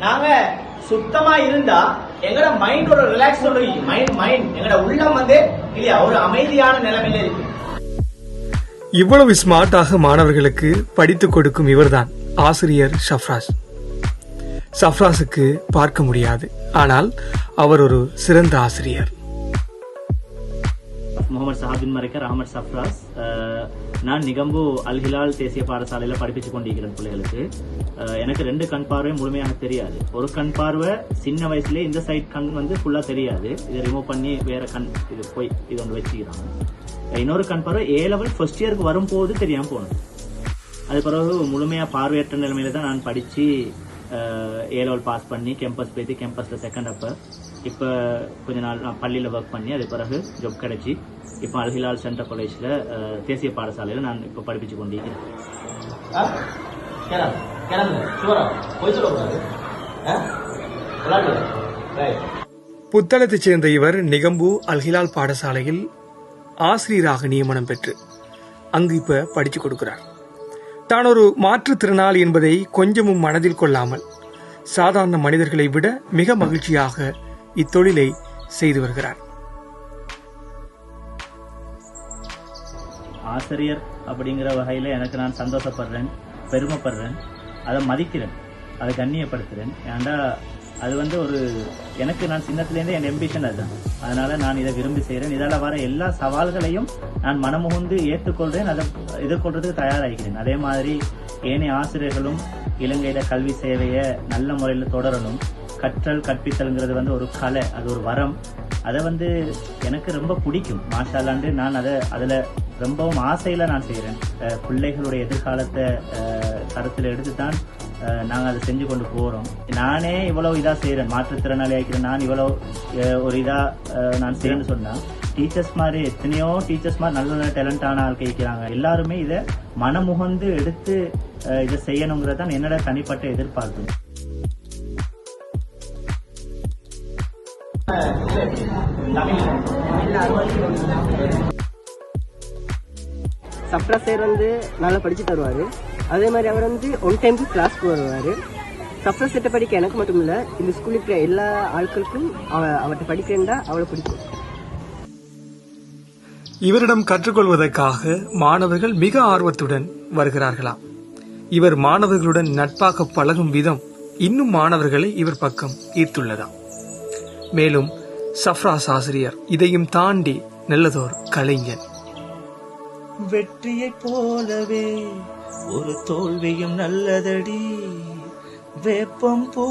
நாங்க சுத்தமா இருந்தா எங்கட மைண்ட் ஒரு ரிலாக்ஸ் மைண்ட் எங்கட உள்ளம் இல்லையா ஒரு அமைதியான நிலைமையில இருக்கு. இவ்வளவு ஸ்மார்ட்டாக மாணவர்களுக்கு படித்துக் கொடுக்கும் இவர்தான் ஆசிரியர் ஷஃப்ராஸ். ஷஃப்ராஸுக்கு பார்க்க முடியாது, ஆனால் அவர் ஒரு சிறந்த ஆசிரியர். முகமது சஹாபின் மரைக்கர் அஹமத் ஷஃப்ராஸ். நான் நிகம்பு அல் ஹிலால் தேசிய பாடசாலையில படிப்பிச்சு கொண்டிருக்கிறேன் பிள்ளைகளுக்கு. எனக்கு 2 கண் பார்வை முழுமையாக தெரியாது. ஒரு கண் பார்வை சின்ன வயசுலேயே இந்த சைட் கண் ஃபுல்லா தெரியாது. இதை ரிமூவ் பண்ணி வேற கண் இது ஒன்று வச்சுக்கிறாங்க. இன்னொரு கண் பார்வை A லெவல் ஃபர்ஸ்ட் இயருக்கு வரும்போது தெரியாம போனது. அது பிறகு முழுமையா பார்வையற்ற நிலைமையில தான் நான் படிச்சு A லெவல் பாஸ் பண்ணி கேம்பஸ் போயிட்டு கேம்பஸ்ல செகண்ட் அப்ப இப்ப கொஞ்ச நாள் நான் பள்ளியில ஒர்க் பண்ணி அது பிறகு ஜாப் கிடைச்சி இப்ப அல் ஹிலால் சென்ட்ரல் காலேஜ்ல தேசிய பாடசாலையில நான் இப்ப படிப்பிச்சு கொண்டிருக்கிறேன். புத்தளத்தைச் சேர்ந்த இவர் நிகம்பு அல் ஹிலால் பாடசாலையில் ஆசிரியராக நியமனம் பெற்று அங்கு இப்ப படிச்சு கொடுக்கிறார். தான் ஒரு மாற்றுத்திறனாளி என்பதை கொஞ்சமும் மனதில் கொள்ளாமல் சாதாரண மனிதர்களை விட மிக மகிழ்ச்சியாக இத்தொழிலை செய்து வருகிறார். ஆசிரியர் அப்படிங்கிற வகையில எனக்கு நான் சந்தோஷப்படுறேன், பெருமைப்படுறேன், அதை மதிக்கிறேன், அதை கண்ணியப்படுத்துறேன். ஏன்டா அது ஒரு எனக்கு நான் சின்னத்திலேருந்தே என் எம்பிஷன் அதுதான். அதனால நான் இதை விரும்பி செய்கிறேன். இதால வர எல்லா சவால்களையும் நான் மனமுகுந்து ஏற்றுக்கொள்றேன், அதை எதிர்கொள்றதுக்கு தயாராகிறேன். அதே மாதிரி ஏனைய ஆசிரியர்களும் இலங்கையில கல்வி சேவையை நல்ல முறையில் தொடரணும். கற்றல் கற்பித்தல்ங்கிறது ஒரு கலை, அது ஒரு வரம். அதை எனக்கு ரொம்ப பிடிக்கும். மாஷால்லாண்டு நான் அதுல ரொம்பவும் ஆசையில நான் செய்கிறேன். பிள்ளைகளுடைய எதிர்காலத்தை கருத்தில் எடுத்துதான் நாங்கள் அதை செஞ்சு கொண்டு போறோம். நானே இவ்வளவு இதா செய்யறேன், மாற்றுத்திறனாளி ஆகிக்கிறேன், நான் இவ்வளவு ஒரு இதா நான் செய்யணும்னு சொன்னா டீச்சர்ஸ் மாதிரி எத்தனையோ டீச்சர்ஸ் மாதிரி நல்ல டேலண்டான ஆள் கேட்கிறாங்க. எல்லாருமே இதை மனமுகந்து எடுத்து இதை செய்யணுங்கிறதான் என்னோட தனிப்பட்ட எதிர்பார்ப்பு. ஷஃப்ராஸ் சார் நல்லா படிச்சு தருவாரு. அதே மாதிரி அவர் ஒன் டைமுக்கு கிளாஸ்க்கு வருவாரு. ஷஃப்ராஸ் சார்ட்ட படிக்க எனக்கு மட்டும் இல்ல, இந்த ஸ்கூலில் இருக்கிற எல்லா ஆட்களுக்கும் அவர்கிட்ட படிக்கிறேன்டா அவ்வளவு பிடிக்கும். இவரிடம் கற்றுக்கொள்வதற்காக மாணவர்கள் மிக ஆர்வத்துடன் வருகிறார்களாம். இவர் மாணவர்களுடன் நட்பாக பழகும் விதம் இன்னும் மாணவர்களை இவர் பக்கம் ஈர்த்துள்ளதாம். மேலும் ஷஃப்ராஸ் ஆசிரியர் இதையும் தாண்டி நல்லதோர் கலைஞன். வெற்றியை போலவே ஒரு தோல்வியும் நல்லதடி, வேப்பம்